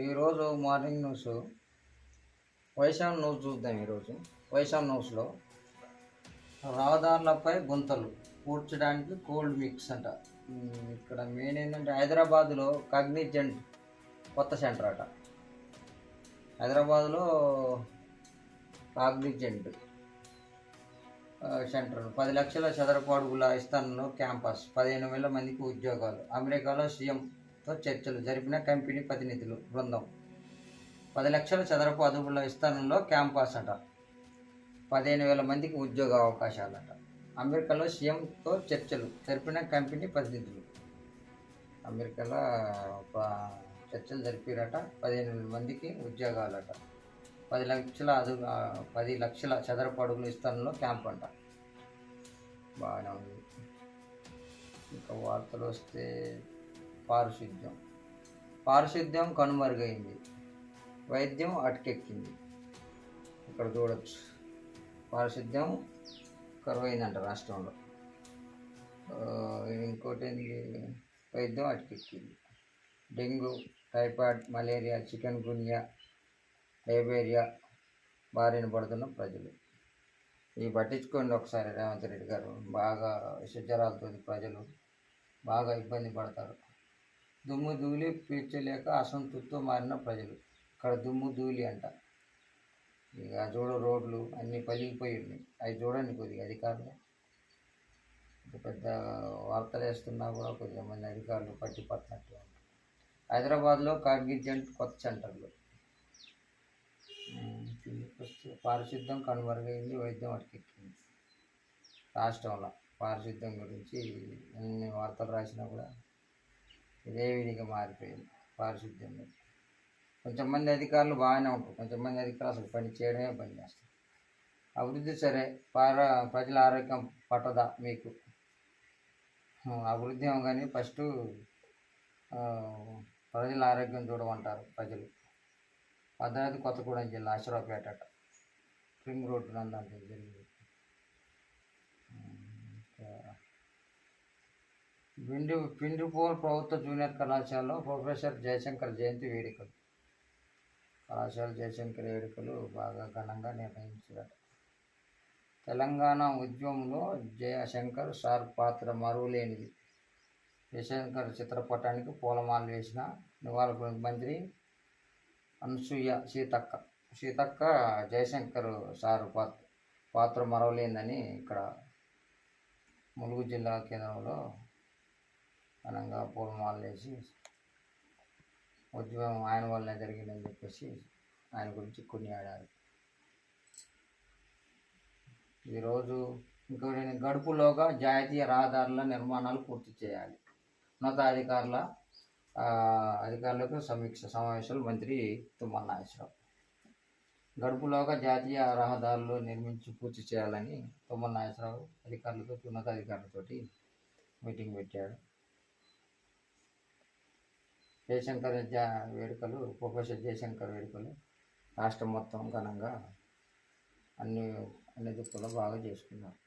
ఈరోజు morning news Vaishakh news చూద్దాం. ఈరోజు వైశాఖ్ న్యూస్లో రహదారులపై గుంతలు పూడ్చడానికి కోల్డ్ మిక్స్ అంట. ఇక్కడ మెయిన్ ఏంటంటే హైదరాబాద్లో కాగ్నిజెంట్ కొత్త సెంటర్ అట. హైదరాబాద్లో కాగ్నిజెంట్ సెంటర్ 10 లక్షల చదరపు అడుగుల విస్తరణలో క్యాంపస్, 15,000 మందికి ఉద్యోగాలు. అమెరికాలో సీఎంతో చర్చలు జరిపిన కంపెనీ ప్రతినిధులు బృందం. 10 లక్షల చదరపు అడుగుల విస్తరణలో క్యాంపస్ అట. 15,000 మందికి ఉద్యోగ అవకాశాలట. అమెరికాలో సీఎంతో చర్చలు జరిపిన కంపెనీ ప్రతినిధులు. అమెరికాలో చర్చలు జరిపారట. 15,000 మందికి ఉద్యోగాలట. 10 లక్షల చదరపు అడుగుల విస్తరణలో క్యాంప్ అంట. బాగానే ఉంది. ఇంకా వార్తలు వస్తే పారిశుద్ధ్యం కనుమరుగైంది, వైద్యం అటకెక్కింది. ఇక్కడ చూడొచ్చు, పారిశుద్ధ్యం కరువైందంట రాష్ట్రంలో. ఇంకోటి వైద్యం అటకెక్కింది. Dengue, typhoid, malaria, chikungunya, diarrhoea బారిన పడుతున్న ప్రజలు. ఇవి పట్టించుకోండి ఒకసారి. రేవంత్ రెడ్డి గారు బాగా విషజ్వరాలతో ప్రజలు బాగా ఇబ్బంది పడతారు. దుమ్ము ధూళి పీల్చలేక అసంతృప్తితో మారిన ప్రజలు. ఇక్కడ దుమ్ము ధూళి అంట. ఇక చూడ రోడ్లు అన్నీ పలిగిపోయి ఉన్నాయి. అవి చూడండి కొద్దిగా అధికారులు. పెద్ద వార్తలు వేస్తున్నా కూడా కొద్దిగా మంది అధికారులు పట్టినట్టు. హైదరాబాద్లో కాగ్నిజెంట్ కొత్త సెంటర్లు. పారిశుద్ధ్యం కనుమరుగైంది, వైద్యం అటకెక్కింది. రాష్ట్రంలో పారిశుద్ధ్యం గురించి ఎన్ని వార్తలు రాసినా కూడా ఇదే విధిగా మారిపోయింది. పారిశుద్ధ్యం కొంచెం మంది అధికారులు బాగానే ఉంటారు, కొంచెం మంది అధికారులు అసలు పని చేయడమే పని చేస్తారు. అభివృద్ధి సరే, ప్రజల ఆరోగ్యం పట్టదా మీకు? అభివృద్ధి ఏమో కానీ ఫస్ట్ ప్రజల ఆరోగ్యం చూడమంటారు ప్రజలు. భద్రాద్రి కొత్తగూడెం జిల్లా అశ్వరావుపేట రింగ్ రోడ్డు నందంటే జరిగింది. పిండిపోల్ ప్రభుత్వ జూనియర్ కళాశాలలో ప్రొఫెసర్ జయశంకర్ జయంతి వేడుకలు. కళాశాల జయశంకర్ వేడుకలు బాగా ఘనంగా నిర్వహించారు. తెలంగాణ ఉద్యమంలో జయశంకర్ సార్ పాత్ర మరువలేనిది. జయశంకర్ చిత్రపటానికి పూలమాలలు వేసిన నివాళులు మంత్రి అనసూయ సీతక్క జయశంకర్ సారు పాత్ర మరవలేందని ఇక్కడ ములుగు జిల్లా కేంద్రంలో ఘనంగా పూలమాలలు వేసి ఉద్యమం ఆయన వల్లనే జరిగిందని చెప్పేసి ఆయన గురించి కొనియాడారు. ఈరోజు ఇంకోటి, గడుపులోగా జాతీయ రహదారుల నిర్మాణాలు పూర్తి చేయాలి. అధికారులకు సమీక్ష సమావేశాలు మంత్రి తుమ్మల నాగేశ్వరరావు. గడుపులోగా జాతీయ రహదారులు పూర్తి చేయాలని తుమ్మల నాగేశ్వరరావు ఉన్నతాధికారులతో మీటింగ్ పెట్టాడు. జయశంకర్ వేడుకలు, ప్రొఫెసర్ జయశంకర్ వేడుకలు రాష్ట్రం మొత్తం ఘనంగా అన్ని దిక్కుల్లో బాగా చేసుకున్నారు.